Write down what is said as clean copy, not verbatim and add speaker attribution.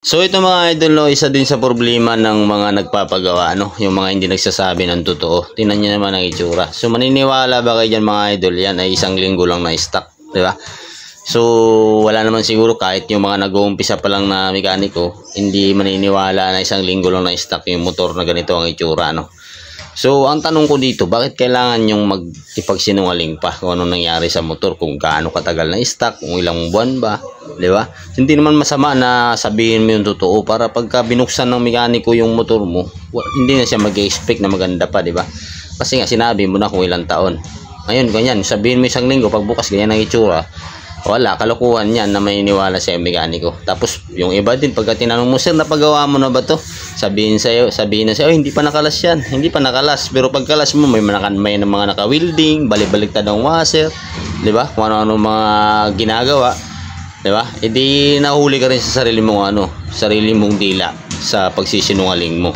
Speaker 1: So ito mga idol, no, isa din sa problema ng mga nagpapagawa, no, yung mga hindi nagsasabi ng totoo. Tingnan niyo naman ang itsura. So maniniwala ba kayo dyan mga idol, yan ay isang linggo lang na stock, di ba? So wala naman siguro kahit yung mga nag-uumpisa pa lang na mekaniko, hindi maniniwala na isang linggo lang na stock yung motor na ganito ang itsura, no. So ang tanong ko dito, bakit kailangan yung magipagsinungaling pa kung ano nangyari sa motor, kung gaano katagal na stock, kung ilang buwan ba, di ba? Hindi naman masama na sabihin mo yung totoo para pagka binuksan ng mekaniko yung motor mo, hindi na siya mag-expect na maganda pa, di ba? Kasi nga sinabi mo na kung ilang taon. Ngayon ganyan, sabihin mo isang linggo, pagbukas ganyan ang itsura. Wala, kalokohan yan na may iniwala sa mekaniko. Tapos yung iba din, pagka tinanong mo, sir, napagawa mo na ba to? Sabihin na sa'yo, hindi pa nakalas yan, hindi pa nakalas. Pero pagkalas mo, may mga naka-welding, balik-baliktad ng washer, di ba? Kung ano-ano mga ginagawa, di ba? E di nahuli ka rin sa sarili mong sarili mong dila sa pagsisinungaling mo.